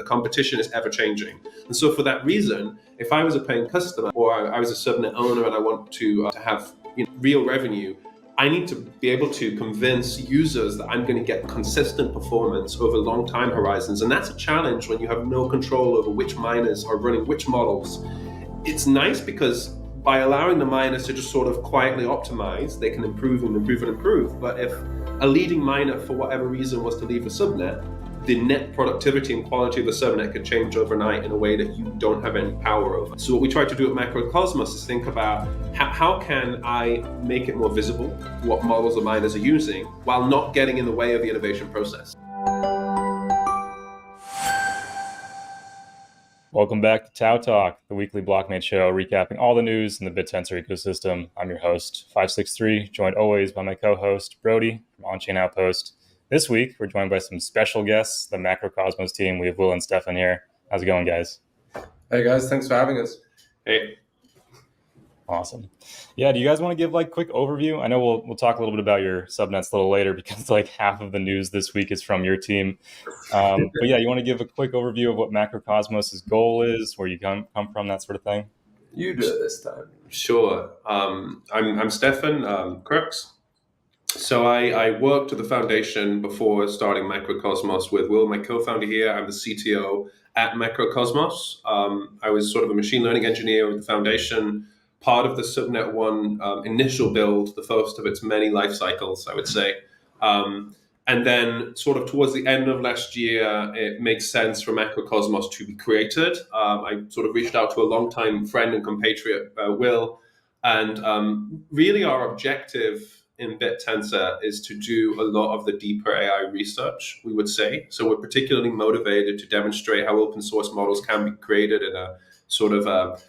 competition is ever changing. And so for that reason, if I was a paying customer or I was a subnet owner and I want to have real revenue, I need to be able to convince users that I'm going to get consistent performance over long time horizons. And that's a challenge when you have no control over which miners are running which models. It's nice because by allowing the miners to just sort of quietly optimize, they can improve and improve and improve. But if a leading miner, for whatever reason, was to leave a subnet, the net productivity and quality of the subnet could change overnight in a way that you don't have any power over. So what we try to do at Macrocosmos is think about how can I make it more visible what models the miners are using while not getting in the way of the innovation process. Welcome back to TAO Talk, the weekly blockmate show recapping all the news in the Bittensor ecosystem. I'm your host, 563, joined always by my co-host, Brody from Onchain Outpost. This week, we're joined by some special guests, the Macrocosmos team. We have Will and Steffen here. How's it going, guys? Hey, guys. Thanks for having us. Hey. Awesome. Yeah, do you guys want to give like a quick overview? I know we'll talk a little bit about your subnets a little later because like half of the news this week is from your team. But yeah, you want to give a quick overview of what Macrocosmos' goal is, where you come from, that sort of thing? You do it this time. Sure. I'm Steffen, crux. So I worked at the foundation before starting Macrocosmos with Will, my co-founder here. I'm the CTO at Macrocosmos. I was sort of a machine learning engineer with the foundation, part of the Subnet 1 initial build, the first of its many life cycles, I would say. And then sort of towards the end of last year, it makes sense for Macrocosmos to be created. I sort of reached out to a longtime friend and compatriot, Will, and really our objective in Bittensor is to do a lot of the deeper AI research, we would say. So we're particularly motivated to demonstrate how open source models can be created in a sort of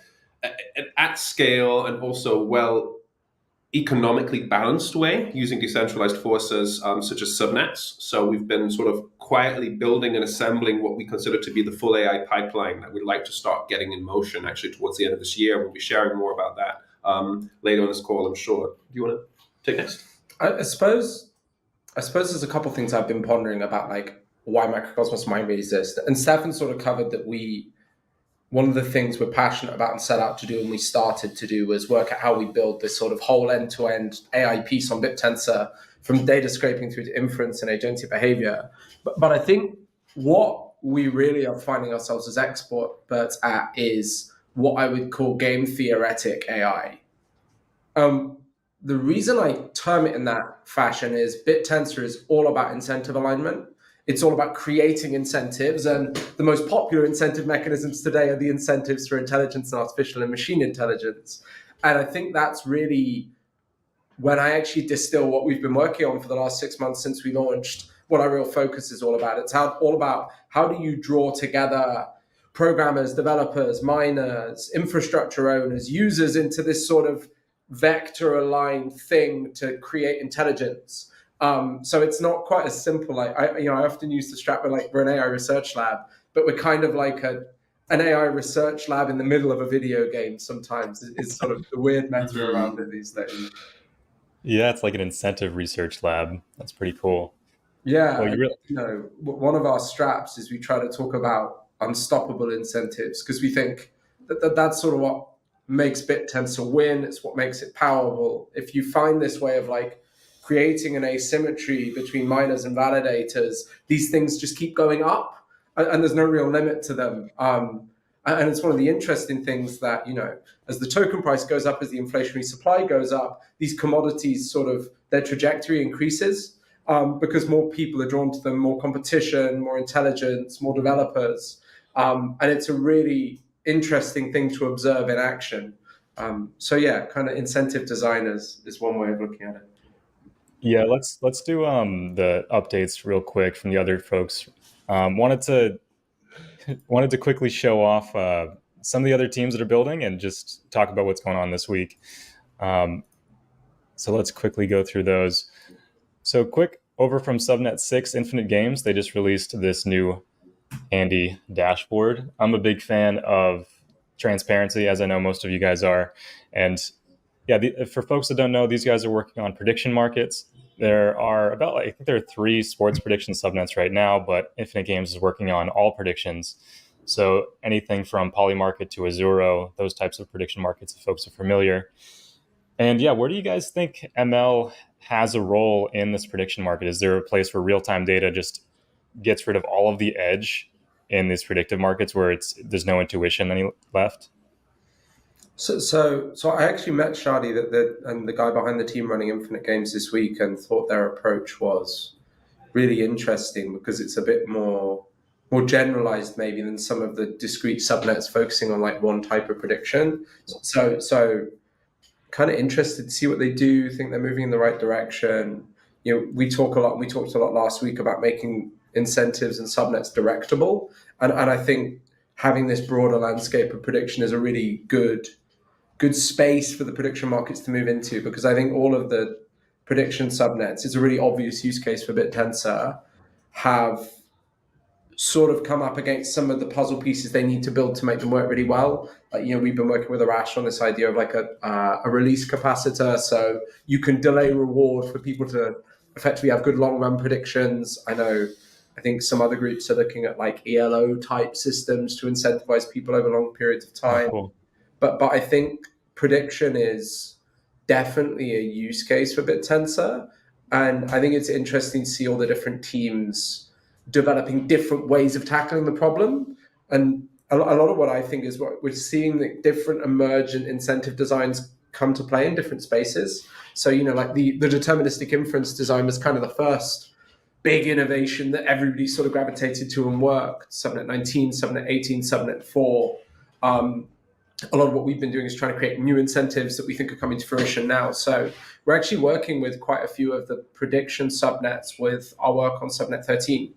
at scale and also well economically balanced way using decentralized forces such as subnets. So we've been sort of quietly building and assembling what we consider to be the full AI pipeline that we'd like to start getting in motion actually towards the end of this year. We'll be sharing more about that later on this call, I'm sure. Do you want to take next? I suppose there's a couple of things I've been pondering about, like why Macrocosmos might exist. And Steffen sort of covered that one of the things we're passionate about and set out to do and we started to do was work at how we build this sort of whole end-to-end AI piece on Bittensor, from data scraping through to inference and agentic behavior. But I think what we really are finding ourselves as experts at is what I would call game theoretic AI. The reason I term it in that fashion is Bittensor is all about incentive alignment. It's all about creating incentives, and the most popular incentive mechanisms today are the incentives for intelligence and artificial and machine intelligence. And I think that's really when I actually distill what we've been working on for the last 6 months since we launched, what our real focus is all about. It's all about how do you draw together programmers, developers, miners, infrastructure owners, users into this sort of vector-aligned thing to create intelligence. So it's not quite as simple. I often use the strap like we're an AI research lab, but we're kind of like an AI research lab in the middle of a video game. Sometimes is sort of the weird meta around it these days. Yeah, it's like an incentive research lab. That's pretty cool. Yeah, one of our straps is we try to talk about unstoppable incentives because we think that's sort of what makes Bittensor win. It's what makes it powerful. If you find this way of like creating an asymmetry between miners and validators, these things just keep going up and there's no real limit to them. And it's one of the interesting things that, as the token price goes up, as the inflationary supply goes up, these commodities sort of, their trajectory increases because more people are drawn to them, more competition, more intelligence, more developers. And it's a really interesting thing to observe in action. So yeah, kind of incentive designers is one way of looking at it. Yeah, let's do the updates real quick from the other folks. Wanted to quickly show off some of the other teams that are building and just talk about what's going on this week. So let's quickly go through those. So quick over from Subnet 6 Infinite Games, they just released this new handy dashboard. I'm a big fan of transparency, as I know most of you guys are. And yeah, for folks that don't know, these guys are working on prediction markets. There are I think there are 3 sports prediction subnets right now, but Infinite Games is working on all predictions. So anything from Polymarket to Azuro, those types of prediction markets, if folks are familiar. And yeah, where do you guys think ML has a role in this prediction market? Is there a place where real-time data just gets rid of all of the edge in these predictive markets where there's no intuition any left? So I actually met Shadi and the guy behind the team running Infinite Games this week, and thought their approach was really interesting because it's a bit more generalized maybe than some of the discrete subnets focusing on like one type of prediction. So kind of interested to see what they do. Think they're moving in the right direction. We talked a lot last week about making incentives and subnets directable, and I think having this broader landscape of prediction is a really good space for the prediction markets to move into, because I think all of the prediction subnets, it's a really obvious use case for Bittensor, have sort of come up against some of the puzzle pieces they need to build to make them work really well. We've been working with Arash on this idea of like a release capacitor, so you can delay reward for people to effectively have good long run predictions. I think some other groups are looking at like ELO type systems to incentivize people over long periods of time. Cool. But I think prediction is definitely a use case for Bittensor, and I think it's interesting to see all the different teams developing different ways of tackling the problem. And a lot of what I think is what we're seeing, the different emergent incentive designs come to play in different spaces. So like the deterministic inference design was kind of the first big innovation that everybody sort of gravitated to and worked. Subnet 19, Subnet 18, Subnet 4. A lot of what we've been doing is trying to create new incentives that we think are coming to fruition now. So we're actually working with quite a few of the prediction subnets with our work on Subnet 13,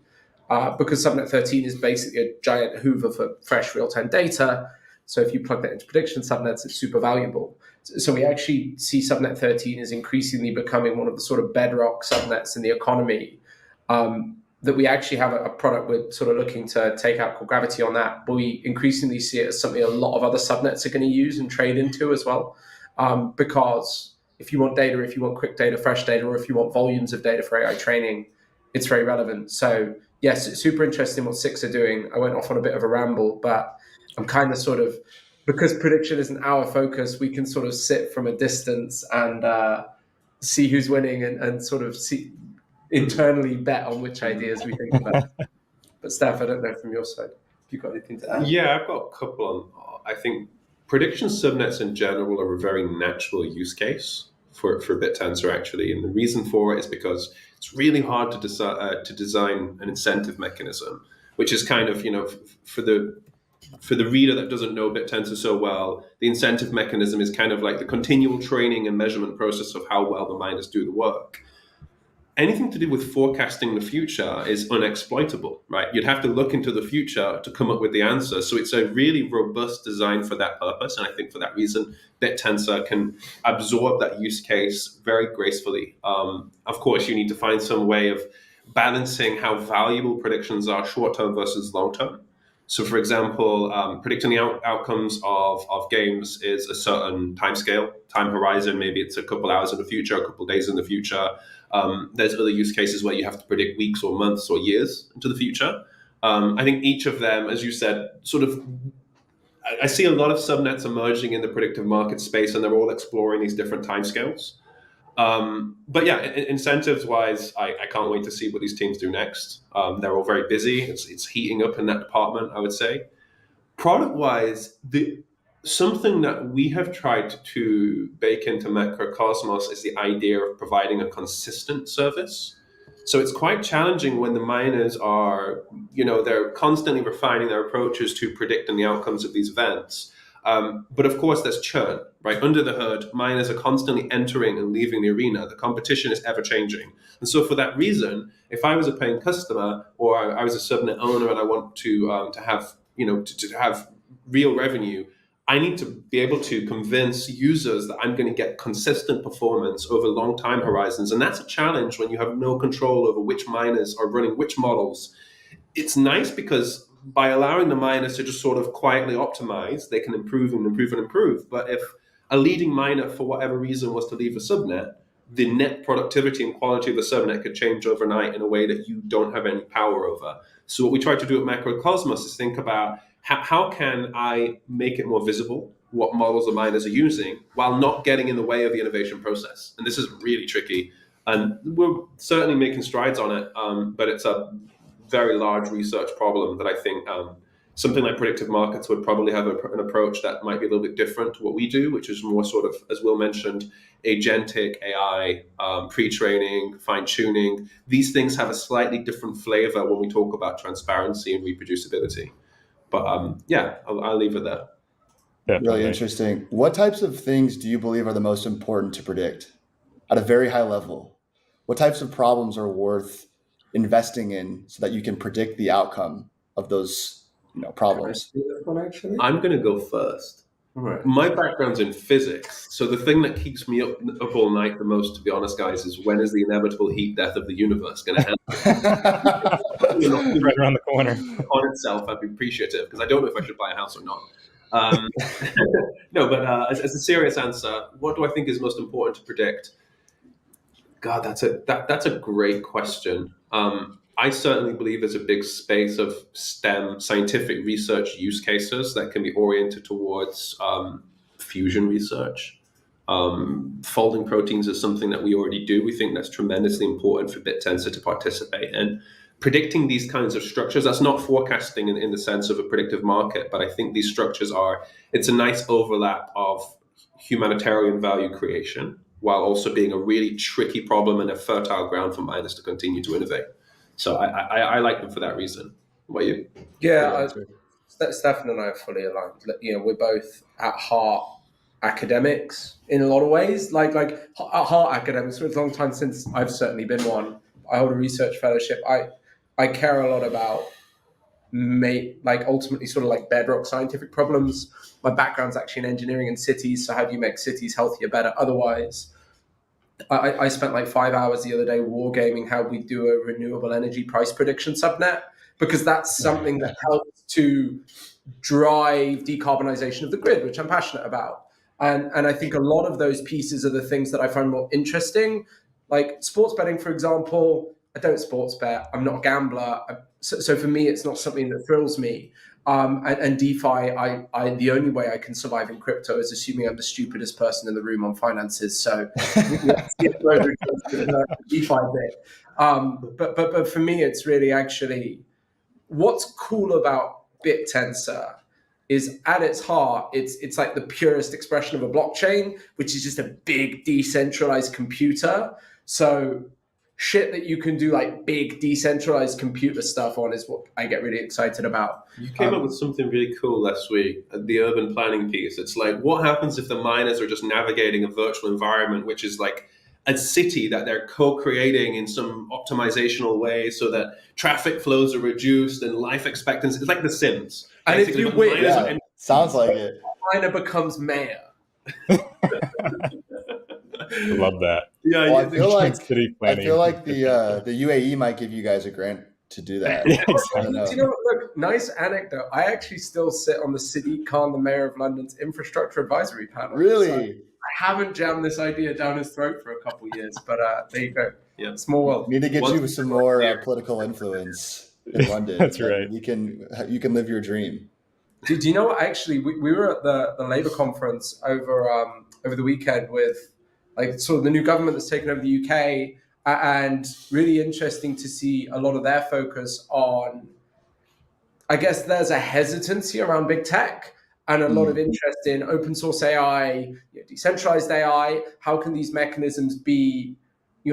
because Subnet 13 is basically a giant hoover for fresh real-time data. So if you plug that into prediction subnets, it's super valuable. So we actually see Subnet 13 as increasingly becoming one of the sort of bedrock subnets in the economy, that we actually have a product we're sort of looking to take out called Gravity on that, but we increasingly see it as something a lot of other subnets are going to use and trade into as well. Because if you want data, if you want quick data, fresh data, or if you want volumes of data for AI training, it's very relevant. So yes, it's super interesting what 6 are doing. I went off on a bit of a ramble, but I'm kind of sort of, because prediction isn't our focus, we can sort of sit from a distance and see who's winning and sort of see internally bet on which ideas we think about. But Steph, I don't know from your side if you've got anything to add. Yeah, I've got a couple on. I think prediction subnets in general are a very natural use case for Bittensor actually, and the reason for it is because it's really hard to design an incentive mechanism, which is kind of for the reader that doesn't know Bittensor so well, the incentive mechanism is kind of like the continual training and measurement process of how well the miners do the work. Anything to do with forecasting the future is unexploitable, right? You'd have to look into the future to come up with the answer. So it's a really robust design for that purpose. And I think for that reason, Bittensor can absorb that use case very gracefully. Of course, you need to find some way of balancing how valuable predictions are short-term versus long-term. So for example, predicting the outcomes of games is a certain time scale, time horizon. Maybe it's a couple hours in the future, a couple days in the future. There's other use cases where you have to predict weeks or months or years into the future. I think each of them, as you said, sort of, I see a lot of subnets emerging in the predictive market space, and they're all exploring these different timescales. But yeah, incentives-wise, I can't wait to see what these teams do next. They're all very busy. It's heating up in that department, I would say. Product-wise, something that we have tried to bake into Macrocosmos is the idea of providing a consistent service. So it's quite challenging when the miners are, they're constantly refining their approaches to predicting the outcomes of these events. But of course, there's churn, right? Under the hood, miners are constantly entering and leaving the arena. The competition is ever changing. And so for that reason, if I was a paying customer or I was a subnet owner and I want to have, to have real revenue, I need to be able to convince users that I'm going to get consistent performance over long time horizons. And that's a challenge when you have no control over which miners are running which models. It's nice because by allowing the miners to just sort of quietly optimize, they can improve and improve and improve. But if a leading miner, for whatever reason, was to leave a subnet, the net productivity and quality of the subnet could change overnight in a way that you don't have any power over. So what we try to do at Macrocosmos is think about how can I make it more visible what models the miners are using while not getting in the way of the innovation process. And this is really tricky. And we're certainly making strides on it, but it's a very large research problem that I think something like predictive markets would probably have an approach that might be a little bit different to what we do, which is more sort of, as Will mentioned, agentic AI, pre-training, fine-tuning. These things have a slightly different flavor when we talk about transparency and reproducibility. But yeah, I'll leave it there. Definitely. Really interesting. What types of things do you believe are the most important to predict at a very high level? What types of problems are worth investing in so that you can predict the outcome of those problems? I'm going to go first. Right. My background's in physics, so the thing that keeps me up all night the most, to be honest, guys, is when is the inevitable heat death of the universe going to happen? Right around the corner. On itself, I'd be appreciative, because I don't know if I should buy a house or not. No, but as a serious answer, what do I think is most important to predict? God, that's a great question. I certainly believe there's a big space of STEM scientific research use cases that can be oriented towards fusion research. Folding proteins is something that we already do. We think that's tremendously important for Bittensor to participate in. Predicting these kinds of structures, that's not forecasting in the sense of a predictive market, but I think these structures it's a nice overlap of humanitarian value creation while also being a really tricky problem and a fertile ground for miners to continue to innovate. So I like them for that reason. What about you? Yeah, Steffen and I are fully aligned. We're both at heart academics in a lot of ways. Like at heart academics. For a long time since I've certainly been one. I hold a research fellowship. I care a lot about ultimately sort of like bedrock scientific problems. My background's actually in engineering and cities. So how do you make cities healthier, better? Otherwise, I spent like 5 hours the other day wargaming how we do a renewable energy price prediction subnet, because that's something that helps to drive decarbonization of the grid, which I'm passionate about. And I think a lot of those pieces are the things that I find more interesting. Like sports betting, for example, I don't sports bet. I'm not a gambler. So for me, it's not something that thrills me. And DeFi, the only way I can survive in crypto is assuming I'm the stupidest person in the room on finances. So DeFi bit. But for me, it's really actually what's cool about Bittensor is at its heart, it's like the purest expression of a blockchain, which is just a big decentralized computer. So shit that you can do like big decentralized computer stuff on is what I get really excited about. You came up with something really cool last week, the urban planning piece. It's like, what happens if the miners are just navigating a virtual environment, which is like a city that they're co-creating in some optimizational way so that traffic flows are reduced and life expectancy. It's like The Sims. And if you win, sounds like it. Miner becomes mayor. Love that. Yeah, well, I feel like the Yeah, UAE might give you guys a grant to do that. exactly. Look, nice anecdote. I actually still sit on the Sadiq Khan, the mayor of London's infrastructure advisory panel. Really? So I haven't jammed this idea down his throat for a couple of years, but there you go. Yeah. Small world. Need to get you some more political influence in London. That's right. You can live your dream. Do you know what? Actually, we were at the Labour conference over the weekend with like sort of the new government that's taken over the UK, and really interesting to see a lot of their focus on. I guess there's a hesitancy around big tech and a lot of interest in open source AI, decentralized AI. How can these mechanisms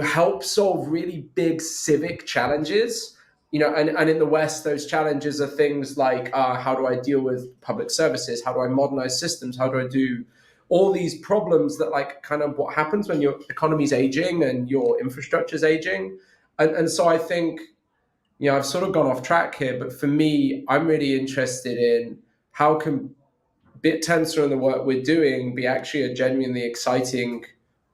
help solve really big civic challenges? And in the West, those challenges are things like how do I deal with public services? How do I modernize systems? How do I do all these problems that like kind of what happens when your economy's aging and your infrastructure's aging? And so I think, I've sort of gone off track here, but for me, I'm really interested in how can Bittensor and the work we're doing be actually a genuinely exciting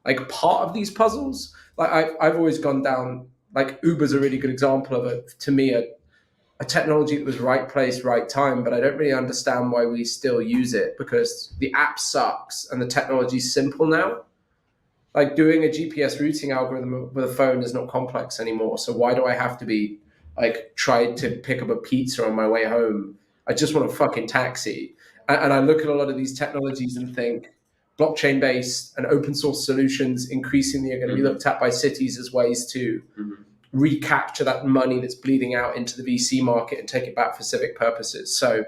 like part of these puzzles. Like I've always gone down, like Uber's a really good example of it, to me, a technology that was right place, right time, but I don't really understand why we still use it, because the app sucks and the technology's simple now. Like doing a GPS routing algorithm with a phone is not complex anymore. So why do I have to be like trying to pick up a pizza on my way home? I just want a fucking taxi. And I look at a lot of these technologies and think blockchain based and open source solutions increasingly are going to be looked at by cities as ways to recapture that money that's bleeding out into the VC market and take it back for civic purposes. So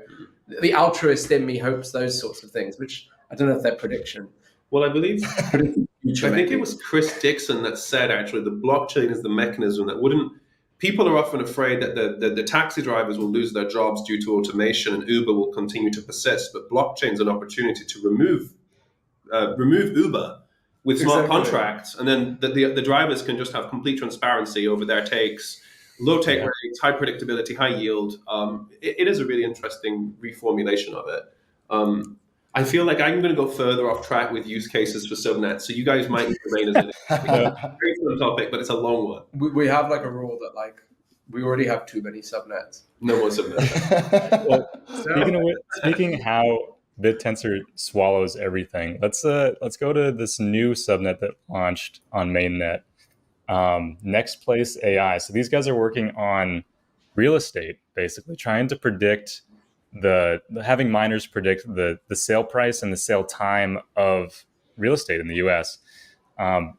the altruist in me hopes those sorts of things, which I don't know if they're prediction. Well, I believe, Future, I think maybe. it was Chris Dixon that said actually the blockchain is the mechanism that wouldn't. People are often afraid that the taxi drivers will lose their jobs due to automation and Uber will continue to persist. But blockchain is an opportunity to remove Uber with smart Exactly. contracts, and then the drivers can just have complete transparency over their takes, low take rates, high predictability, high yield. It is a really interesting reformulation of it. I feel like I'm going to go further off track with use cases for subnets, so you guys might remain as a very fun topic, but it's a long one. We have like a rule that like we already have too many subnets. No more subnets. Well, speaking how Bittensor swallows everything, let's go to this new subnet that launched on mainnet, NextPlace AI. So these guys are working on real estate, basically trying to predict having miners predict the sale price and the sale time of real estate in the US.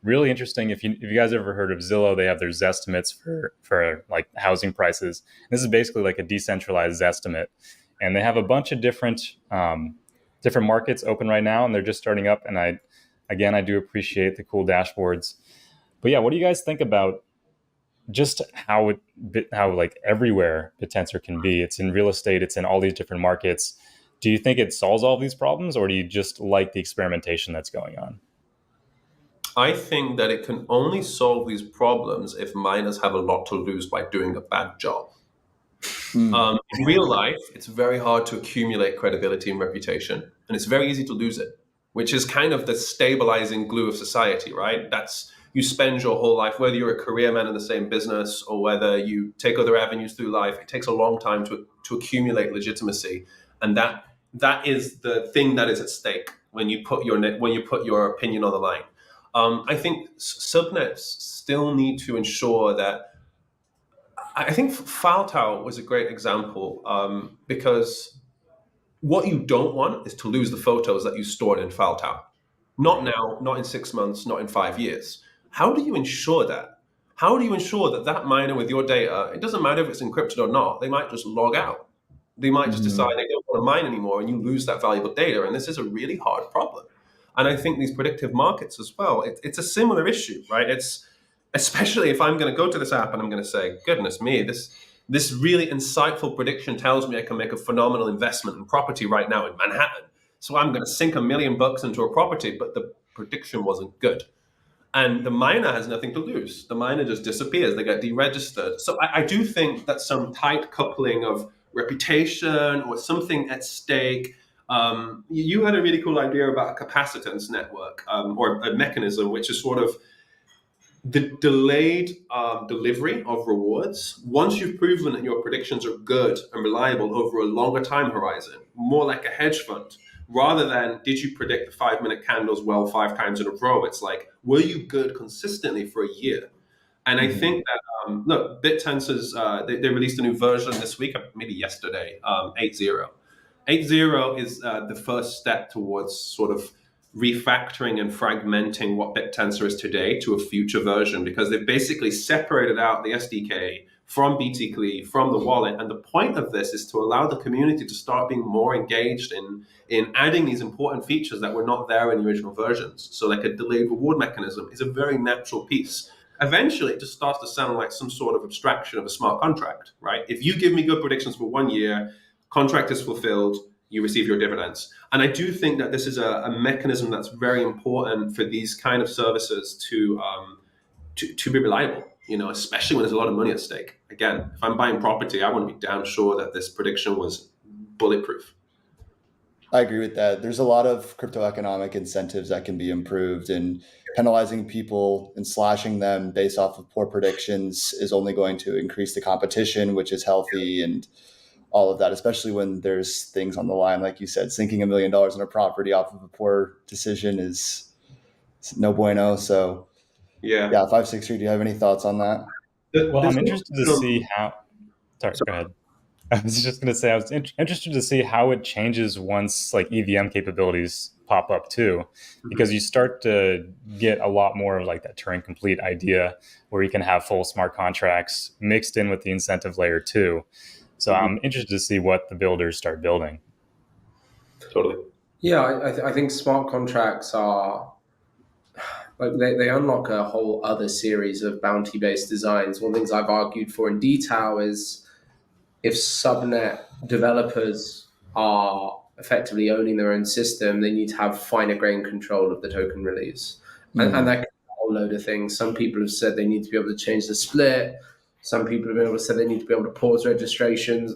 Really interesting. If you guys ever heard of Zillow, they have their Zestimates for like housing prices. This is basically like a decentralized Zestimate, and they have a bunch of different markets open right now, and they're just starting up. And I do appreciate the cool dashboards. But yeah, what do you guys think about just how like everywhere Bittensor can be? It's in real estate, it's in all these different markets. Do you think it solves all these problems, or do you just like the experimentation that's going on? I think that it can only solve these problems if miners have a lot to lose by doing a bad job. In real life, it's very hard to accumulate credibility and reputation, and it's very easy to lose it, which is kind of the stabilizing glue of society, right? You spend your whole life, whether you're a career man in the same business or whether you take other avenues through life, it takes a long time to accumulate legitimacy, and that is the thing that is at stake when you put your opinion on the line. I think subnets still need to ensure that. I think FileTower was a great example because what you don't want is to lose the photos that you stored in FileTower. Not now, not in 6 months, not in 5 years. How do you ensure that? How do you ensure that that miner with your data, it doesn't matter if it's encrypted or not, they might just log out. They might just decide they don't want to mine anymore, and you lose that valuable data. And this is a really hard problem. And I think these predictive markets as well, it's a similar issue, right? It's especially if I'm going to go to this app and I'm going to say, goodness me, this really insightful prediction tells me I can make a phenomenal investment in property right now in Manhattan. So I'm going to sink $1 million into a property, but the prediction wasn't good. And the miner has nothing to lose. The miner just disappears. They get deregistered. So I do think that some tight coupling of reputation or something at stake. You had a really cool idea about a capacitance network or a mechanism, which is sort of the delayed delivery of rewards. Once you've proven that your predictions are good and reliable over a longer time horizon, more like a hedge fund, rather than did you predict the 5-minute candles well 5 times in a row? It's like, were you good consistently for a year? And I think that, look, Bittensor's, they released a new version this week, maybe yesterday, 8.0. 8.0 is the first step towards sort of refactoring and fragmenting what Bittensor is today to a future version, because they've basically separated out the SDK from BTCLE, from the wallet. And the point of this is to allow the community to start being more engaged in adding these important features that were not there in the original versions. So like a delayed reward mechanism is a very natural piece. Eventually, it just starts to sound like some sort of abstraction of a smart contract, right? If you give me good predictions for 1 year, contract is fulfilled, you receive your dividends. And I do think that this is a mechanism that's very important for these kind of services to be reliable, especially when there's a lot of money at stake. Again, if I'm buying property, I want to be damn sure that this prediction was bulletproof. I agree with that. There's a lot of crypto economic incentives that can be improved, and penalizing people and slashing them based off of poor predictions is only going to increase the competition, which is healthy, and all of that, especially when there's things on the line. Like you said, sinking $1 million in a property off of a poor decision is it's no bueno. So Yeah. yeah, 563. Do you have any thoughts on that? Well, There's I'm interested to also- see how. Sorry, go ahead. I was just going to say I was interested to see how it changes once like EVM capabilities pop up too, because you start to get a lot more of like that Turing complete idea where you can have full smart contracts mixed in with the incentive layer too. So I'm interested to see what the builders start building. Totally. Yeah, I think smart contracts are like they unlock a whole other series of bounty-based designs. One of the things I've argued for in detail is if subnet developers are effectively owning their own system, they need to have finer grained control of the token release. And that can be a whole load of things. Some people have said they need to be able to change the split. Some people have been able to say they need to be able to pause registrations.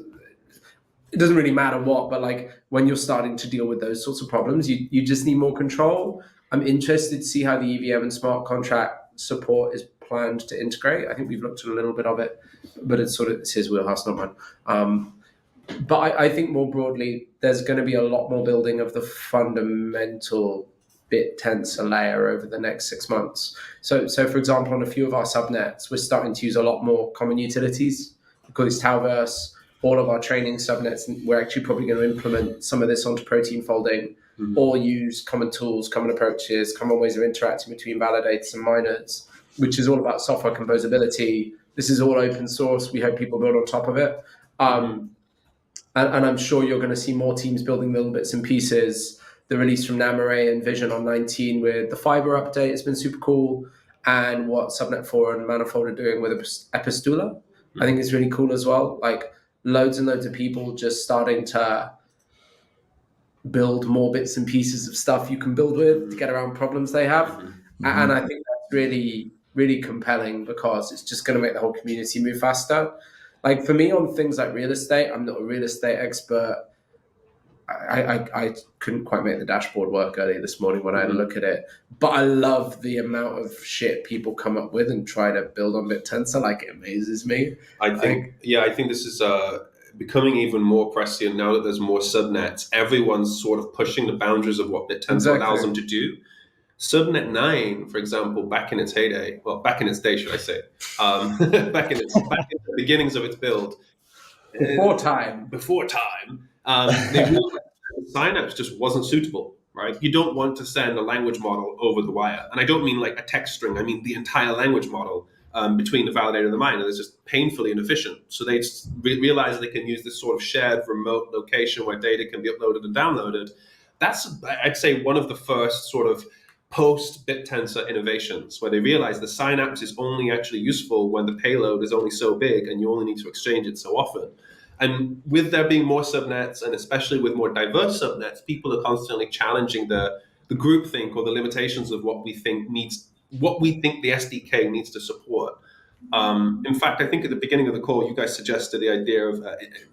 It doesn't really matter what, but like when you're starting to deal with those sorts of problems, you just need more control. I'm interested to see how the EVM and smart contract support is planned to integrate. I think we've looked at a little bit of it, but it's his wheelhouse, not mine. But I think more broadly, there's going to be a lot more building of the fundamental bit tensor layer over the next 6 months. So for example, on a few of our subnets, we're starting to use a lot more common utilities. We call this TAOverse. All of our training subnets, we're actually probably going to implement some of this onto protein folding, or use common tools, common approaches, common ways of interacting between validators and miners, which is all about software composability. This is all open source. We hope people build on top of it. And I'm sure you're going to see more teams building little bits and pieces. The release from Namare and Vision on 19 with the Fiber update has been super cool. And what Subnet 4 and Manifold are doing with Epistula, I think is really cool as well. Like loads and loads of people just starting to build more bits and pieces of stuff you can build with to get around problems they have. And I think that's really, really compelling because it's just going to make the whole community move faster. Like for me on things like real estate, I'm not a real estate expert. I couldn't quite make the dashboard work earlier this morning when I had a look at it, but I love the amount of shit people come up with and try to build on Bittensor. Like it amazes me. I think this is becoming even more prescient now that there's more subnets. Everyone's sort of pushing the boundaries of what Bittensor allows them to do. Subnet 9, for example, back in its heyday, well, back in its day, should I say, back in the beginnings of its build, before time, they realized that signups just wasn't suitable, right? You don't want to send a language model over the wire. And I don't mean like a text string. I mean the entire language model between the validator and the miner. It's just painfully inefficient. So they realize they can use this sort of shared remote location where data can be uploaded and downloaded. That's, I'd say, one of the first sort of post-Bittensor innovations, where they realize the synapse is only actually useful when the payload is only so big and you only need to exchange it so often. And with there being more subnets, and especially with more diverse subnets, people are constantly challenging the groupthink or the limitations of what we think the SDK needs to support. In fact, I think at the beginning of the call, you guys suggested the idea of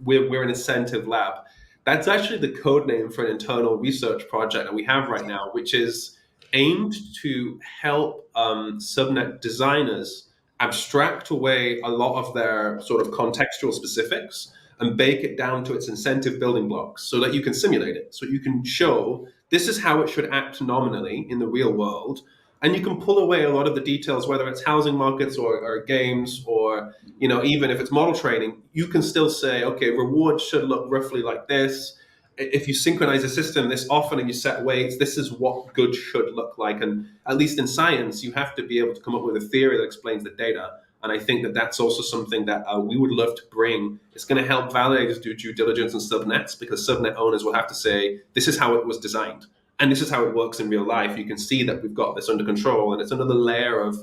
we're an incentive lab. That's actually the code name for an internal research project that we have right now, which is aimed to help subnet designers abstract away a lot of their sort of contextual specifics and bake it down to its incentive building blocks so that you can simulate it. So you can show this is how it should act nominally in the real world. And you can pull away a lot of the details, whether it's housing markets or games or, even if it's model training, you can still say, okay, rewards should look roughly like this. If you synchronize a system this often and you set weights, this is what good should look like. And at least in science, you have to be able to come up with a theory that explains the data. And I think that that's also something that we would love to bring. It's going to help validators do due diligence in subnets, because subnet owners will have to say, this is how it was designed. And this is how it works in real life. You can see that we've got this under control. And it's another layer of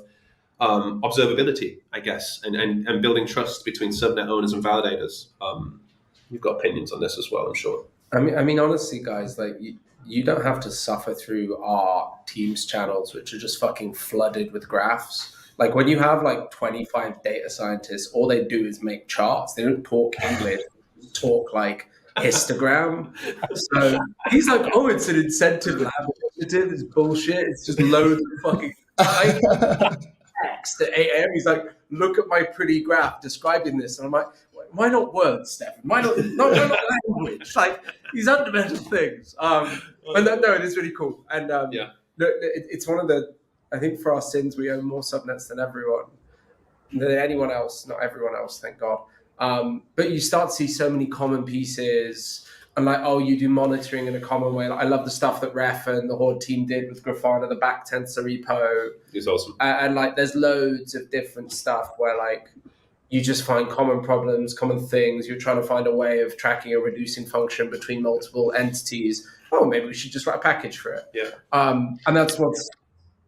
observability, I guess, and building trust between subnet owners and validators. You've got opinions on this as well, I'm sure. I mean, honestly, guys, like you don't have to suffer through our Teams channels, which are just fucking flooded with graphs. Like when you have like 25 data scientists, all they do is make charts. They don't talk English, they talk like histogram. So he's like, oh, it's an incentive lab initiative. It's bullshit. It's just loads of fucking text at 8 a.m. He's like, look at my pretty graph describing this. And I'm like, why not words, Steffen? Why not language? Like these fundamental things. But no, it is really cool. And it's one of the, I think for our sins, we own more subnets than anyone else, not everyone else, thank God. But you start to see so many common pieces, and like, oh, you do monitoring in a common way. Like, I love the stuff that Ref and the Horde team did with Grafana, the back tensor repo. It's awesome. And like, there's loads of different stuff where like, you just find common problems, common things. You're trying to find a way of tracking a reducing function between multiple entities. Oh, maybe we should just write a package for it. Yeah. And that's what's,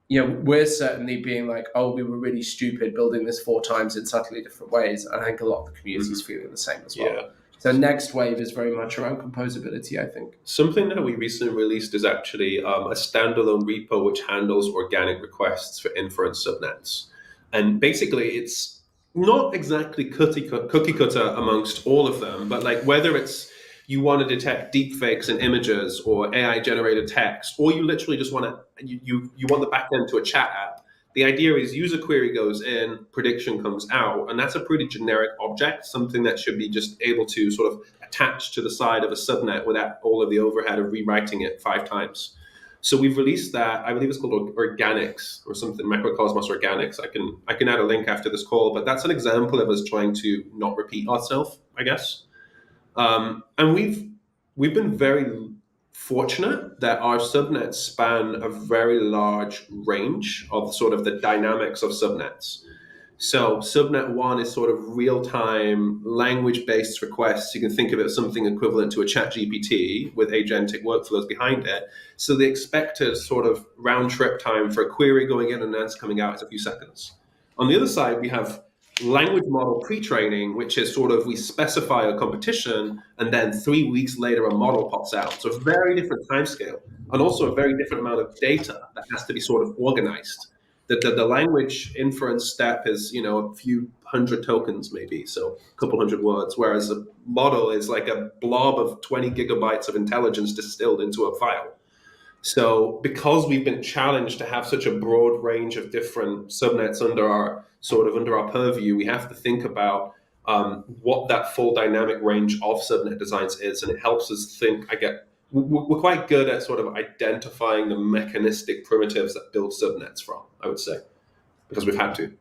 we're certainly being like, oh, we were really stupid building this 4 times in subtly different ways. And I think a lot of the community is feeling the same as well. Yeah. So next wave is very much around composability, I think. Something that we recently released is actually a standalone repo which handles organic requests for inference subnets. And basically, it's not exactly cookie cutter amongst all of them, but like whether it's you want to detect deepfakes in images or AI generated text, or you literally just want to you want the backend to a chat app. The idea is user query goes in, prediction comes out, and that's a pretty generic object, something that should be just able to sort of attach to the side of a subnet without all of the overhead of rewriting it 5 times. So we've released that. I believe it's called Organics or something, Macrocosmos Organics. I can add a link after this call, but that's an example of us trying to not repeat ourselves, I guess. And we've been very fortunate that our subnets span a very large range of sort of the dynamics of subnets. So subnet 1 is sort of real-time language-based requests. You can think of it as something equivalent to a chat GPT with agentic workflows behind it. So the expected sort of round-trip time for a query going in and an answer coming out is a few seconds. On the other side, we have language model pre-training, which is sort of we specify a competition and then 3 weeks later a model pops out. So a very different timescale and also a very different amount of data that has to be sort of organized. The language inference step is, a few hundred tokens maybe, so a couple hundred words, whereas a model is like a blob of 20 gigabytes of intelligence distilled into a file. So because we've been challenged to have such a broad range of different subnets under our purview, we have to think about what that full dynamic range of subnet designs is, and it helps us think. We're quite good at sort of identifying the mechanistic primitives that build subnets from, I would say, because we've had to.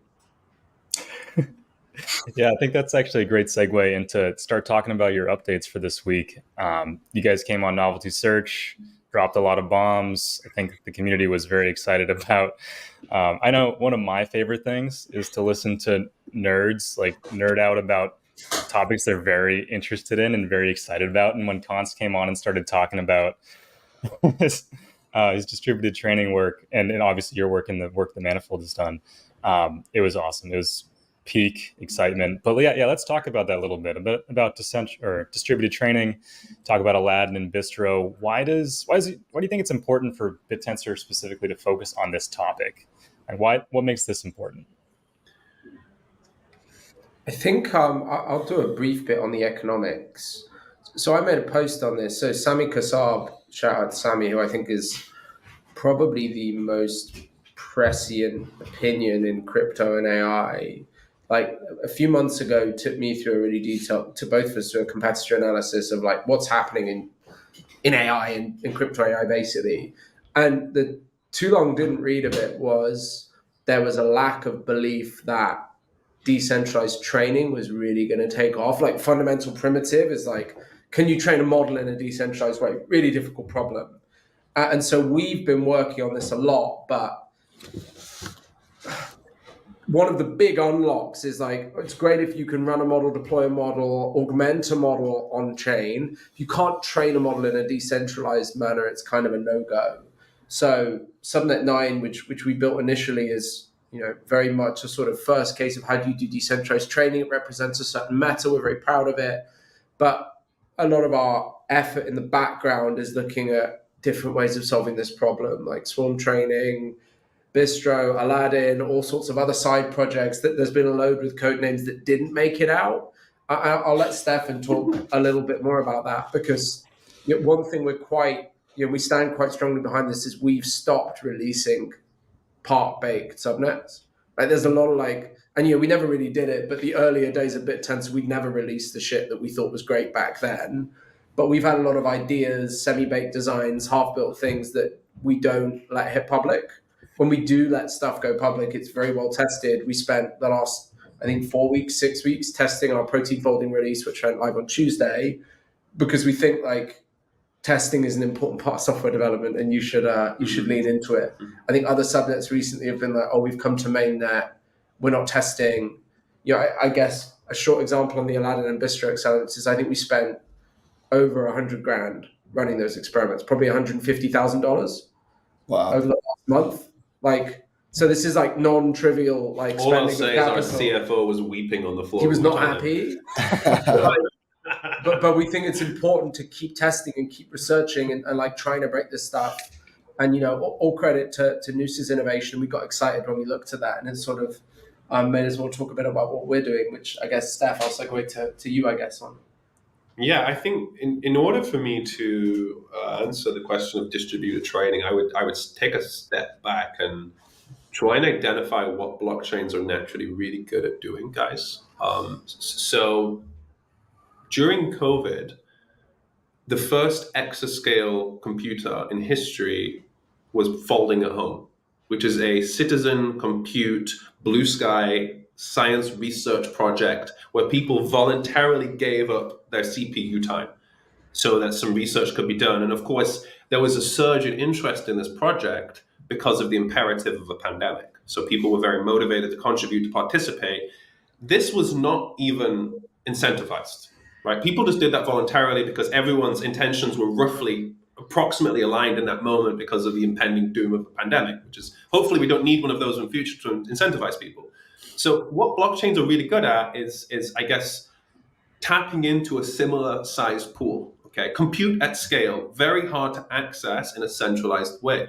Yeah, I think that's actually a great segue into start talking about your updates for this week. You guys came on Novelty Search, dropped a lot of bombs. I think the community was very excited about. I know one of my favorite things is to listen to nerds like nerd out about topics they're very interested in and very excited about. And when Const came on and started talking about his distributed training work and obviously your work and the work the Manifold has done, it was awesome. It was peak excitement. But yeah, let's talk about that a little bit about distributed training. Talk about Aladdin and BISTRO. Why do you think it's important for Bittensor specifically to focus on this topic? And what makes this important? I think I'll do a brief bit on the economics. So I made a post on this. So Sami Kassab, shout out to Sami, who I think is probably the most prescient opinion in crypto and AI. Like a few months ago, took me through a really detailed, to both of us, through a competitor analysis of like what's happening in AI and in crypto AI basically. And the too long didn't read of it was there was a lack of belief that decentralized training was really going to take off. Like fundamental primitive is like, can you train a model in a decentralized way? Really difficult problem. And so we've been working on this a lot, but one of the big unlocks is like, it's great if you can run a model, deploy a model, augment a model on chain. If you can't train a model in a decentralized manner, it's kind of a no-go. So Subnet 9, which we built initially, is very much a sort of first case of how do you do decentralized training. It represents a certain meta. We're very proud of it. But a lot of our effort in the background is looking at different ways of solving this problem, like swarm training, BISTRO, Aladdin, all sorts of other side projects. That there's been a load with code names that didn't make it out. I'll let Steffen talk a little bit more about that, because one thing we stand quite strongly behind this is we've stopped releasing part-baked subnets. Like there's a lot of and we never really did it, but the earlier days of Bittensor, we'd never released the shit that we thought was great back then. But we've had a lot of ideas, semi-baked designs, half-built things that we don't let hit public. When we do let stuff go public, it's very well tested. We spent the last, I think, 4 weeks, 6 weeks testing our protein folding release, which went live on Tuesday, because we think like testing is an important part of software development, and you should lean into it. I think other subnets recently have been like, oh, we've come to mainnet, we're not testing. I guess a short example on the Aladdin and BISTRO experiments is I think we spent over $100,000 running those experiments, probably $150,000 Wow. over the last month. Like, so this is like non-trivial. Like, all I'll spending say of is our capital. CFO was weeping on the floor. He was all the not time. happy. But we think it's important to keep testing and keep researching and like trying to break this stuff. And all credit to Noose's innovation. We got excited when we looked at that, and it sort of made us want to talk a bit about what we're doing. Which I guess, Steph, I'll segue to you, I guess, on. Yeah, I think in order for me to answer the question of distributed trading, I would take a step back and try and identify what blockchains are naturally really good at doing, guys. So during COVID, the first exascale computer in history was folding at home, which is a citizen compute blue sky science research project where people voluntarily gave up their CPU time so that some research could be done. And of course, there was a surge in interest in this project because of the imperative of a pandemic. So people were very motivated to contribute, to participate. This was not even incentivized, right? People just did that voluntarily because everyone's intentions were approximately aligned in that moment because of the impending doom of the pandemic, which is hopefully we don't need one of those in the future to incentivize people. So what blockchains are really good at is I guess, tapping into a similar size pool. Okay, compute at scale, very hard to access in a centralized way.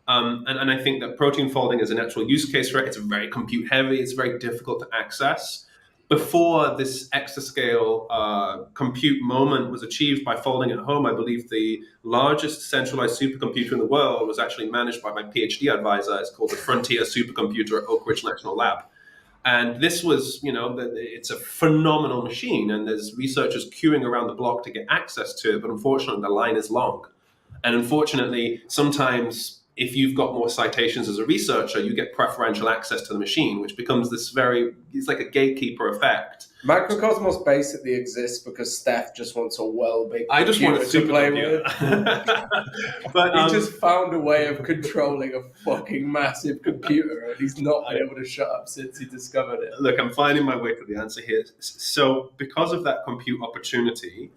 And I think that protein folding is a natural use case for it. It's very compute heavy. It's very difficult to access. Before this exascale compute moment was achieved by folding at home, I believe the largest centralized supercomputer in the world was actually managed by my PhD advisor. It's called the Frontier Supercomputer at Oak Ridge National Lab. And this was, it's a phenomenal machine, and there's researchers queuing around the block to get access to it, but unfortunately the line is long. And unfortunately, sometimes if you've got more citations as a researcher, you get preferential access to the machine, which becomes it's like a gatekeeper effect. Macrocosmos basically exists because Steph just wants a big I just want a to play with. But he just found a way of controlling a fucking massive computer, and he's not been able to shut up since he discovered it. Look, I'm finding my way to the answer here. So because of that compute opportunity,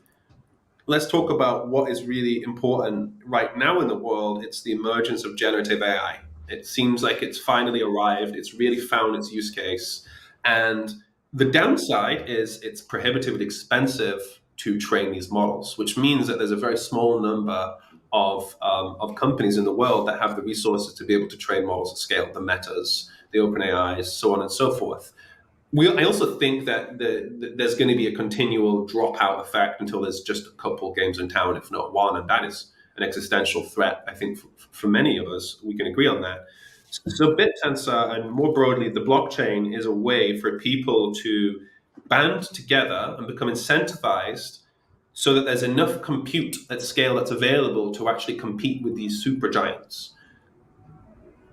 let's talk about what is really important right now in the world. It's the emergence of generative AI. It seems like it's finally arrived. It's really found its use case. And the downside is it's prohibitively expensive to train these models, which means that there's a very small number of companies in the world that have the resources to be able to train models at scale, the Metas, the OpenAIs, so on and so forth. I also think that there's going to be a continual dropout effect until there's just a couple games in town, if not one, and that is an existential threat. I think for many of us, we can agree on that. So Bittensor, and more broadly, the blockchain is a way for people to band together and become incentivized so that there's enough compute at scale that's available to actually compete with these supergiants.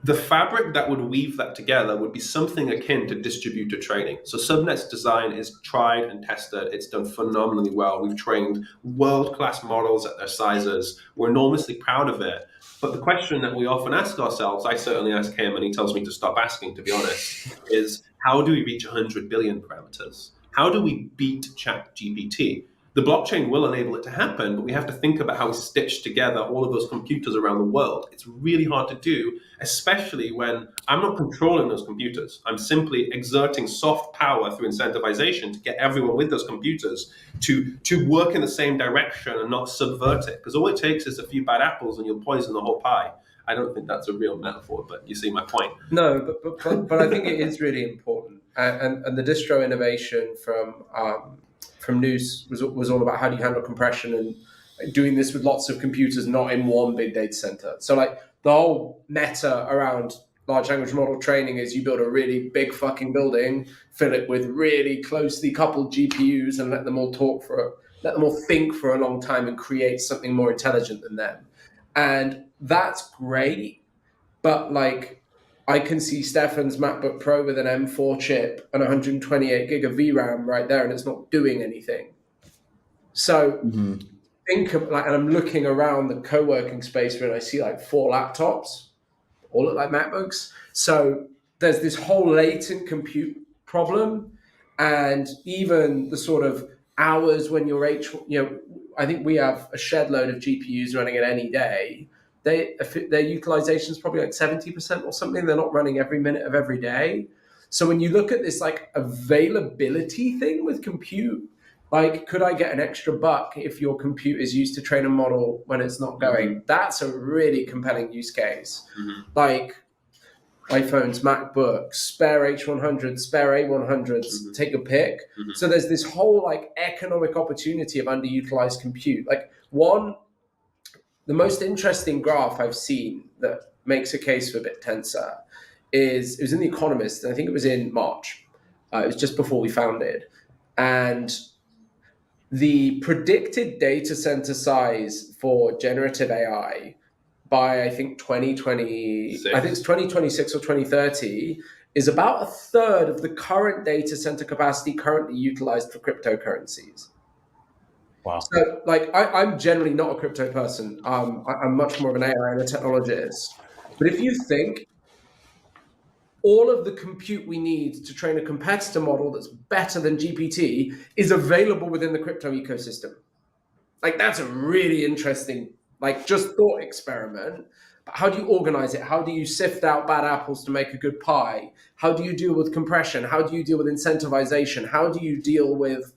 The fabric that would weave that together would be something akin to distributed trading. So Subnet's design is tried and tested. It's done phenomenally well. We've trained world-class models at their sizes. We're enormously proud of it. But the question that we often ask ourselves, I certainly ask him, and he tells me to stop asking, to be honest, is how do we reach 100 billion parameters? How do we beat ChatGPT? The blockchain will enable it to happen, but we have to think about how we stitch together all of those computers around the world. It's really hard to do, especially when I'm not controlling those computers. I'm simply exerting soft power through incentivization to get everyone with those computers to work in the same direction and not subvert it. Because all it takes is a few bad apples and you'll poison the whole pie. I don't think that's a real metaphor, but you see my point. No, but I think it is really important. And the distro innovation from Noose was all about how do you handle compression and doing this with lots of computers, not in one big data center. So like the whole meta around large language model training is you build a really big fucking building, fill it with really closely coupled GPUs and let them all think for a long time and create something more intelligent than them. And that's great. But like, I can see Steffen's MacBook Pro with an M4 chip and 128 gig of VRAM right there, and it's not doing anything. So think of like, and I'm looking around the co-working space where I see like 4 laptops, all look like MacBooks. So there's this whole latent compute problem, and even the sort of hours when you're I think we have a shed load of GPUs running at any day. Their utilization is probably like 70% or something. They're not running every minute of every day. So when you look at this like availability thing with compute, like, could I get an extra buck if your compute is used to train a model when it's not going? That's a really compelling use case. Like iPhones, MacBooks, spare H100s, spare A100s, take a pick. So there's this whole like economic opportunity of underutilized compute. Like the most interesting graph I've seen that makes a case for Bittensor it was in The Economist, and I think it was in March. It was just before we founded. And the predicted data center size for generative AI by, I think, 2020, I think it's 2026 or 2030, is about a third of the current data center capacity currently utilized for cryptocurrencies. Wow. So, like, I'm generally not a crypto person. I'm much more of an AI and a technologist. But if you think all of the compute we need to train a competitor model that's better than GPT is available within the crypto ecosystem. Like, that's a really interesting, like, just thought experiment. But how do you organize it? How do you sift out bad apples to make a good pie? How do you deal with compression? How do you deal with incentivization? How do you deal with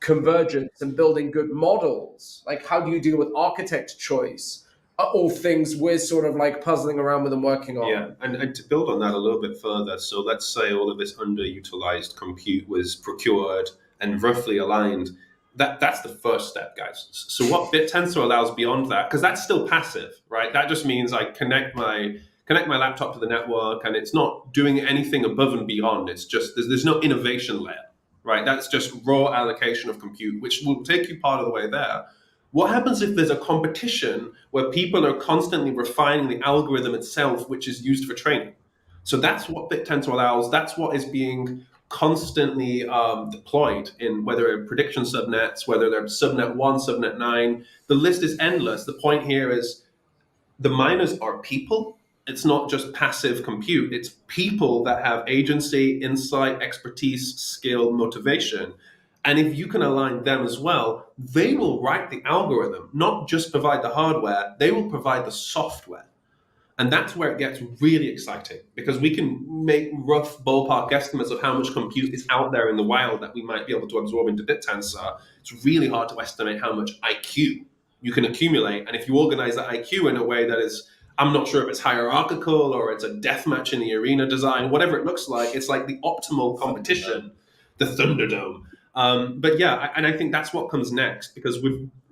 convergence and building good models? Like, how do you deal with architect choice? Are all things we're sort of like puzzling around with and working on. Yeah, and to build on that a little bit further, so let's say all of this underutilized compute was procured and roughly aligned. That's the first step, guys. So what Bittensor allows beyond that, because that's still passive, right? That just means I connect my laptop to the network, and it's not doing anything above and beyond. It's just there's no innovation layer, right? That's just raw allocation of compute, which will take you part of the way there. What happens if there's a competition where people are constantly refining the algorithm itself, which is used for training? So that's what Bittensor allows. That's what is being constantly deployed in whether prediction subnets, whether they're subnet 1, subnet 9. The list is endless. The point here is the miners are people. It's not just passive compute. It's people that have agency, insight, expertise, skill, motivation. And if you can align them as well, they will write the algorithm, not just provide the hardware, they will provide the software. And that's where it gets really exciting, because we can make rough ballpark estimates of how much compute is out there in the wild that we might be able to absorb into Bittensor. It's really hard to estimate how much IQ you can accumulate. And if you organize that IQ in a way that is, I'm not sure if it's hierarchical or it's a deathmatch in the arena design, whatever it looks like, it's like the optimal competition, the Thunderdome. But yeah, and I think that's what comes next, because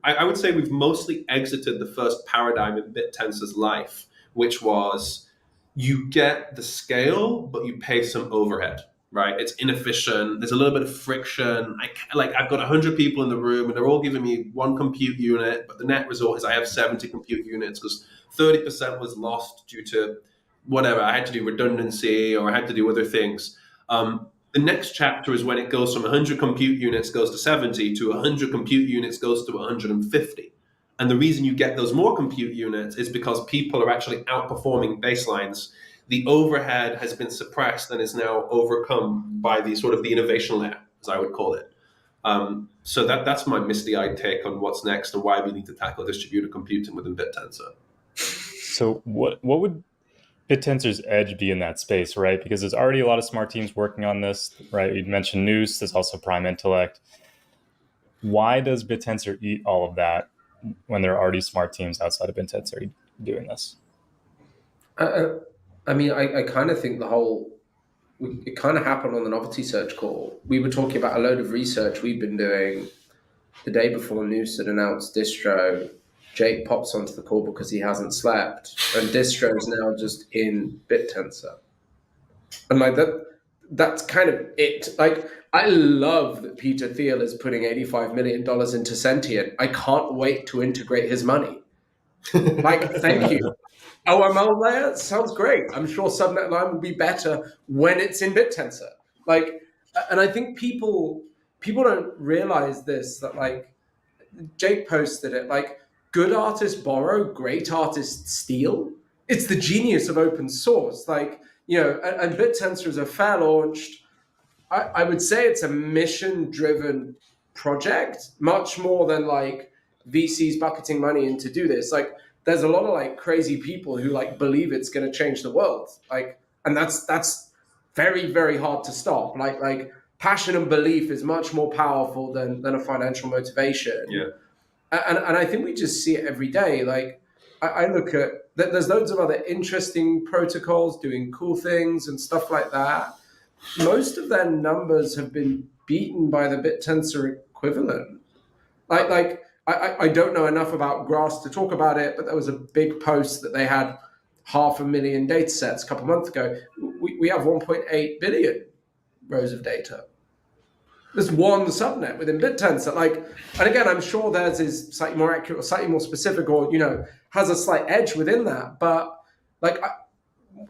I would say we've mostly exited the first paradigm in Bittensor's life, which was you get the scale, but you pay some overhead, right? It's inefficient. There's a little bit of friction. I've got 100 people in the room and they're all giving me one compute unit, but the net result is I have 70 compute units because 30% was lost due to whatever. I had to do redundancy or I had to do other things. The next chapter is when it goes from 100 compute units goes to 70 to 100 compute units goes to 150. And the reason you get those more compute units is because people are actually outperforming baselines. The overhead has been suppressed and is now overcome by the sort of the innovation layer, as I would call it. So that's my misty-eyed take on what's next and why we need to tackle distributed computing within Bittensor. So what would Bittensor's edge be in that space, right? Because there's already a lot of smart teams working on this, right? You mentioned Noose, there's also Prime Intellect. Why does Bittensor eat all of that when there are already smart teams outside of Bittensor doing this? I mean, I kind of think it kind of happened on the novelty search call. We were talking about a load of research we've been doing the day before Noose had announced Distro. Jake pops onto the call because he hasn't slept, and Distro is now just in Bittensor. And like that's kind of it. Like, I love that Peter Thiel is putting $85 million into Sentient. I can't wait to integrate his money. Like, thank you. OML layer sounds great. I'm sure subnet line will be better when it's in Bittensor. Like, and I think people don't realize this, that like Jake posted it, like good artists borrow, great artists steal. It's the genius of open source. Like, you know, and Bittensor is a fair launched. I would say it's a mission driven project, much more than like VCs bucketing money in to do this. Like, there's a lot of like crazy people who like believe it's going to change the world. Like, and that's very, very hard to stop. Like passion and belief is much more powerful than a financial motivation. Yeah. And I think we just see it every day. Like, I look at, there's loads of other interesting protocols doing cool things and stuff like that. Most of their numbers have been beaten by the Bittensor equivalent. Like I don't know enough about Grass to talk about it, but there was a big post that they had 500,000 data sets a couple of months ago. We have 1.8 billion rows of data. There's one subnet within Bittensor. Like, and again, I'm sure theirs is slightly more accurate or slightly more specific, or you know, has a slight edge within that. But like,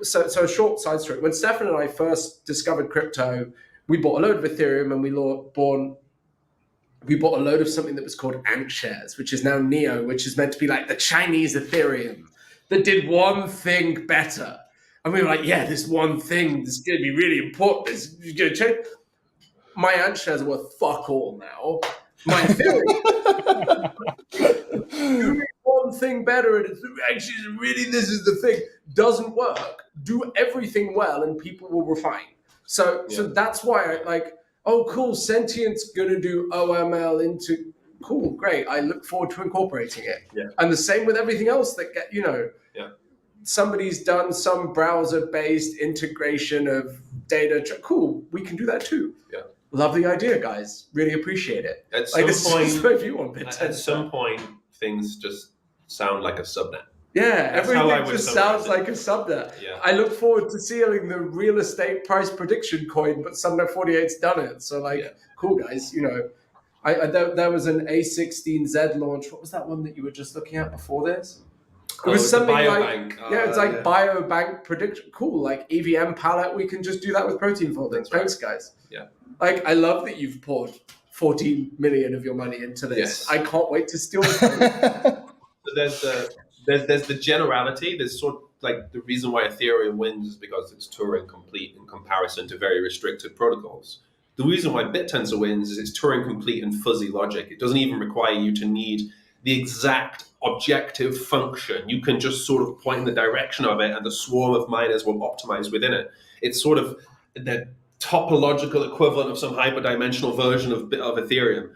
so a short side story. When Steffen and I first discovered crypto, we bought a load of Ethereum and we bought a load of something that was called Ant shares, which is now Neo, which is meant to be like the Chinese Ethereum that did one thing better. And we were like, yeah, this one thing is going to be really important. It's going to change. My Ant shares are worth fuck all now. My Ethereum doing one thing better, and it's actually really, this is the thing, doesn't work. Do everything well and people will refine. So that's why I like, oh, cool, Sentient's going to do OML into, cool, great. I look forward to incorporating it. Yeah. And the same with everything else that, you know, somebody's done some browser-based integration of data. Cool, we can do that too. Yeah. Love the idea, guys. Really appreciate it. At like, some point, things just sound like a subnet. Yeah, everything just sounds like a subnet. Yeah. I look forward to seeing the real estate price prediction coin, but Subnet 48's done it. So, like, cool, guys. You know, there was an A16Z launch. What was that one that you were just looking at before this? It was something like, it's like biobank prediction. Cool, like EVM palette. We can just do that with protein folding. Thanks, guys. Yeah. Like, I love that you've poured 14 million of your money into this. Yes. I can't wait to steal it. There's the generality. There's sort of like the reason why Ethereum wins is because it's Turing complete in comparison to very restricted protocols. The reason why Bittensor wins is it's Turing complete and fuzzy logic. It doesn't even require you to need the exact objective function. You can just sort of point in the direction of it and the swarm of miners will optimize within it. It's sort of the topological equivalent of some hyperdimensional version of Ethereum.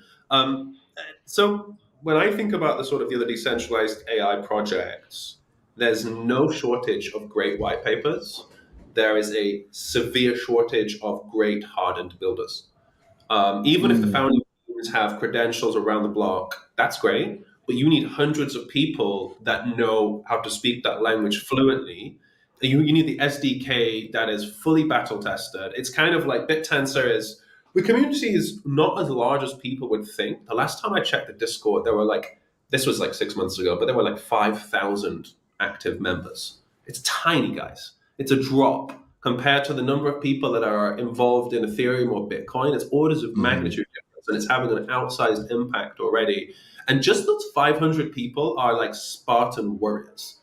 So when I think about the sort of the other decentralized AI projects, there's no shortage of great white papers. There is a severe shortage of great hardened builders. Even if the founding teams have credentials around the block, that's great, but you need hundreds of people that know how to speak that language fluently. You need the SDK that is fully battle tested. It's kind of like Bittensor is, the community is not as large as people would think. The last time I checked the Discord, there were like, this was like 6 months ago, but there were like 5,000 active members. It's tiny, guys. It's a drop compared to the number of people that are involved in Ethereum or Bitcoin. It's orders of magnitude difference, and it's having an outsized impact already. And just those 500 people are like Spartan warriors.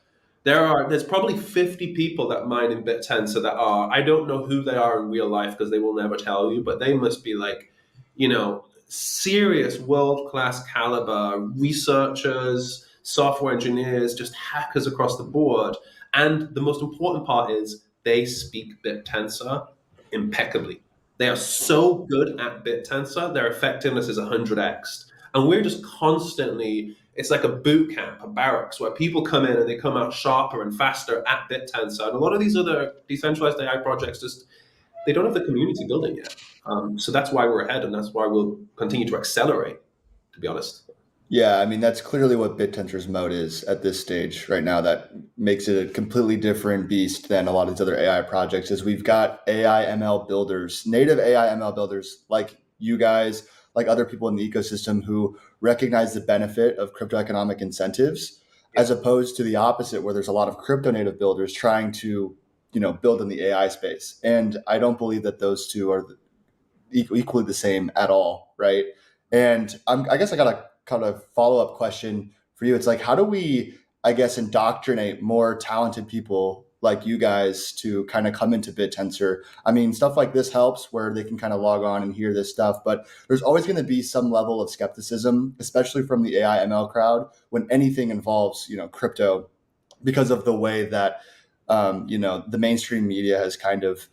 There's probably 50 people that mine in Bittensor that are, I don't know who they are in real life because they will never tell you, but they must be like, you know, serious world-class caliber researchers, software engineers, just hackers across the board. And the most important part is they speak Bittensor impeccably. They are so good at Bittensor, their effectiveness is 100x. And we're just constantly, it's like a boot camp, a barracks, where people come in and they come out sharper and faster at Bittensor. And a lot of these other decentralized AI projects just, they don't have the community building yet. So that's why we're ahead, and that's why we'll continue to accelerate, to be honest. Yeah, I mean, that's clearly what Bittensor's mode is at this stage right now. That makes it a completely different beast than a lot of these other AI projects, is we've got AI ML builders, native AI ML builders like you guys, like other people in the ecosystem who recognize the benefit of crypto economic incentives as opposed to the opposite, where there's a lot of crypto native builders trying to, build in the AI space. And I don't believe that those two are equally the same at all, right? And I guess I got a kind of follow-up question for you. It's like, how do we, I guess, indoctrinate more talented people like you guys to kind of come into Bittensor? I mean, stuff like this helps where they can kind of log on and hear this stuff, but there's always going to be some level of skepticism, especially from the AI ML crowd, when anything involves, crypto, because of the way that, the mainstream media has kind of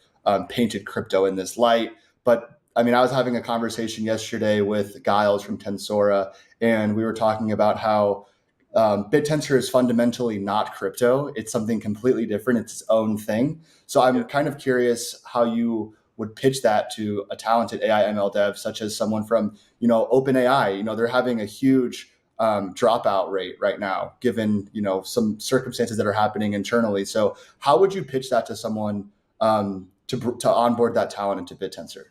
painted crypto in this light. But I mean, I was having a conversation yesterday with Giles from Tensora, and we were talking about how Bittensor is fundamentally not crypto. It's something completely different. It's its own thing. So I'm kind of curious how you would pitch that to a talented AI ML dev, such as someone from, OpenAI. They're having a huge dropout rate right now, given, some circumstances that are happening internally. So how would you pitch that to someone to onboard that talent into Bittensor?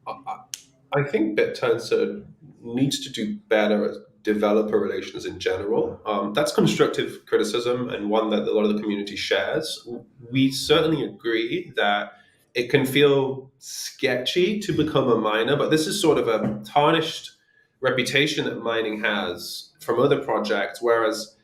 I think Bittensor needs to do better at developer relations in general. That's constructive criticism and one that a lot of the community shares. We certainly agree that it can feel sketchy to become a miner, but this is sort of a tarnished reputation that mining has from other projects, whereas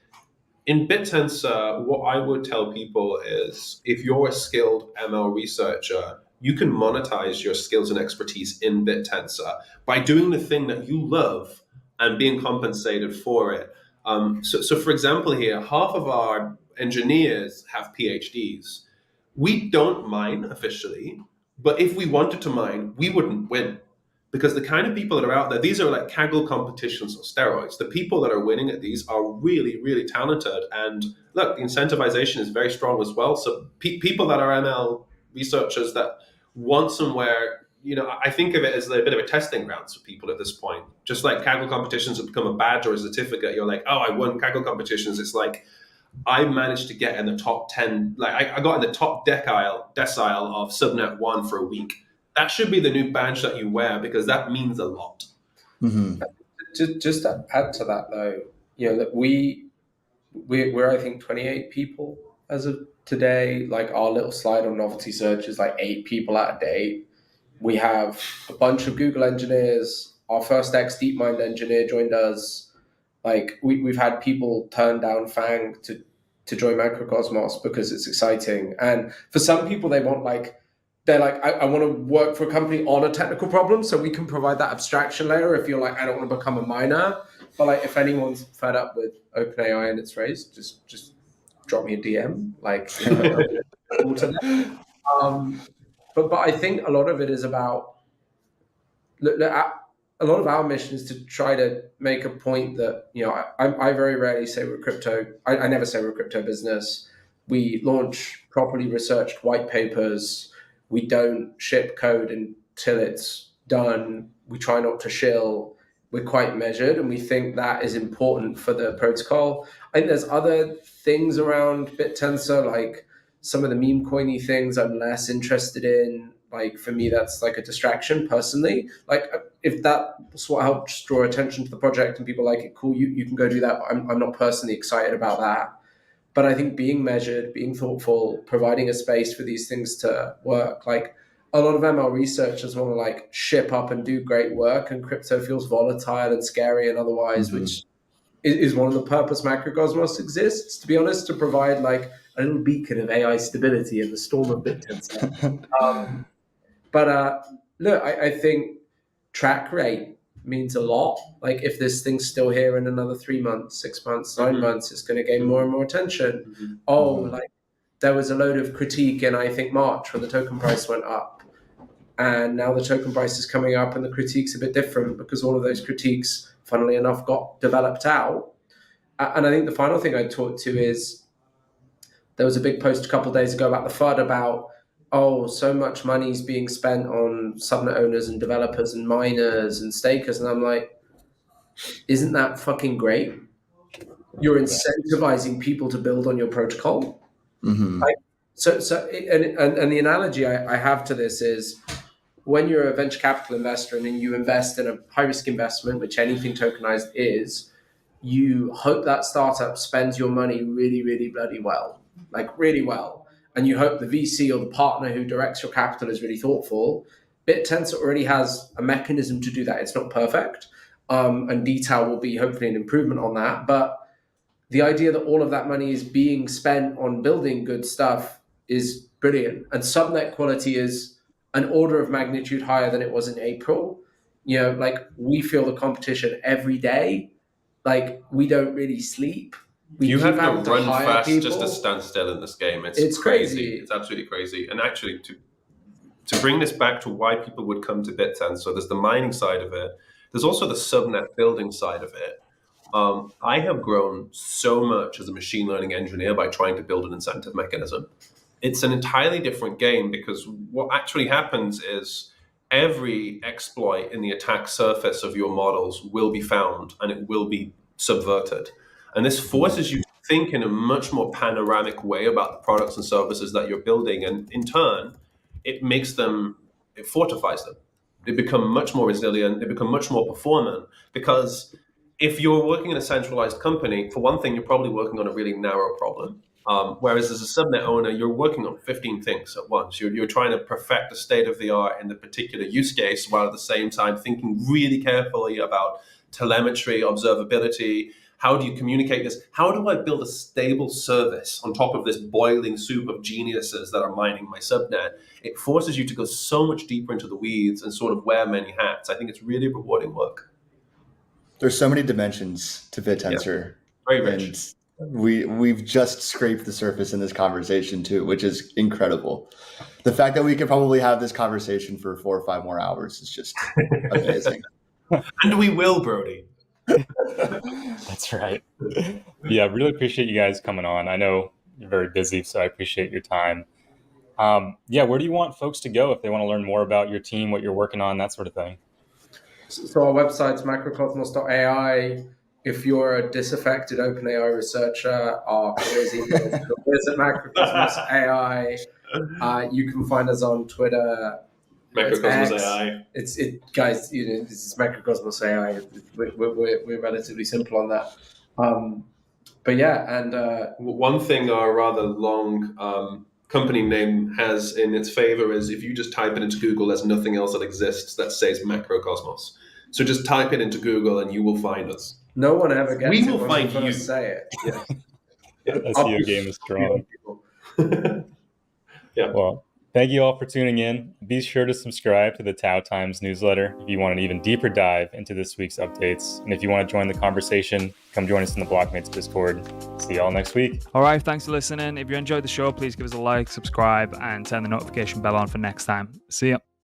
in Bittensor, what I would tell people is if you're a skilled ML researcher, you can monetize your skills and expertise in Bittensor by doing the thing that you love and being compensated for it. So for example, here, half of our engineers have PhDs. We don't mine officially, but if we wanted to mine, we wouldn't win. Because the kind of people that are out there, these are like Kaggle competitions on steroids. The people that are winning at these are really, really talented. And look, the incentivization is very strong as well. So people that are ML researchers that want somewhere, I think of it as a bit of a testing grounds for people at this point. Just like Kaggle competitions have become a badge or a certificate. You're like, oh, I won Kaggle competitions. It's like, I managed to get in the top 10, like I got in the top decile of Subnet 1 for a week. That should be the new badge that you wear because that means a lot. Mm-hmm. Just to add to that, though, that we're I think 28 people as of today. Like our little slide on novelty search is like 8 people out of date. We have a bunch of Google engineers. Our first ex DeepMind engineer joined us. Like we've had people turn down Fang to join Macrocosmos because it's exciting. And for some people, they're like, I want to work for a company on a technical problem, so we can provide that abstraction layer if you're like, I don't want to become a miner. But like, if anyone's fed up with OpenAI and its race, just drop me a DM. Like, but I think a lot of it is about a lot of our mission is to try to make a point that, I very rarely say we're crypto. I never say we're a crypto business. We launch properly researched white papers. We don't ship code until it's done. We try not to shill. We're quite measured, and we think that is important for the protocol. I think there's other things around Bittensor, like some of the meme coiny things I'm less interested in. Like for me, that's like a distraction personally. Like if that's what helps draw attention to the project and people like it, cool, you can go do that. But I'm not personally excited about that. But I think being measured, being thoughtful, providing a space for these things to work. Like a lot of ML researchers want to like ship up and do great work, and crypto feels volatile and scary and otherwise, which is one of the purpose Macrocosmos exists, to be honest, to provide like a little beacon of AI stability in the storm of Bittensor. But look, I think track rate means a lot. Like if this thing's still here in another 3 months, 6 months, 9 months, it's going to gain more and more attention. Like there was a load of critique in, I think, March when the token price went up. And now the token price is coming up and the critique's a bit different because all of those critiques, funnily enough, got developed out. And I think the final thing I'd talk to is there was a big post a couple of days ago about the FUD about, so much money is being spent on subnet owners and developers and miners and stakers. And I'm like, isn't that fucking great? You're incentivizing people to build on your protocol. And the analogy I have to this is when you're a venture capital investor and then you invest in a high risk investment, which anything tokenized is, you hope that startup spends your money really, really bloody well, like really well. And you hope the VC or the partner who directs your capital is really thoughtful. Bittensor already has a mechanism to do that. It's not perfect. And detail will be hopefully an improvement on that. But the idea that all of that money is being spent on building good stuff is brilliant. And subnet quality is an order of magnitude higher than it was in April. You know, like we feel the competition every day. Like we don't really sleep. You have to run fast people just to stand still in this game. It's crazy. It's absolutely crazy. And actually, to bring this back to why people would come to Bittensor, there's the mining side of it. There's also the subnet building side of it. I have grown so much as a machine learning engineer by trying to build an incentive mechanism. It's an entirely different game because what actually happens is every exploit in the attack surface of your models will be found and it will be subverted. And this forces you to think in a much more panoramic way about the products and services that you're building. And in turn, it fortifies them. They become much more resilient. They become much more performant because if you're working in a centralized company, for one thing, you're probably working on a really narrow problem. Whereas as a subnet owner, you're working on 15 things at once. You're trying to perfect the state of the art in the particular use case, while at the same time thinking really carefully about telemetry, observability. How do you communicate this? How do I build a stable service on top of this boiling soup of geniuses that are mining my subnet? It forces you to go so much deeper into the weeds and sort of wear many hats. I think it's really rewarding work. There's so many dimensions to Bittensor. Yeah. Very rich. And we've just scraped the surface in this conversation too, which is incredible. The fact that we could probably have this conversation for 4 or 5 more hours is just amazing. And we will, Brody. That's right. Yeah, really appreciate you guys coming on. I know you're very busy, so I appreciate your time. Where do you want folks to go if they want to learn more about your team, what you're working on, that sort of thing? So our website's macrocosmos.ai. If you're a disaffected OpenAI researcher, our careers email is at Macrocosmos.ai. You can find us on Twitter. Macrocosmos AI. Guys, this is Macrocosmos AI. We're relatively simple on that. One thing our rather long company name has in its favor is if you just type it into Google, there's nothing else that exists that says Macrocosmos. So just type it into Google and you will find us. No one ever gets we it will when find we you. Say it. Yeah. That SEO game is strong. Yeah. Well, thank you all for tuning in. Be sure to subscribe to the TAO Times newsletter if you want an even deeper dive into this week's updates. And if you want to join the conversation, come join us in the Blockmates Discord. See y'all next week. All right, thanks for listening. If you enjoyed the show, please give us a like, subscribe, and turn the notification bell on for next time. See ya.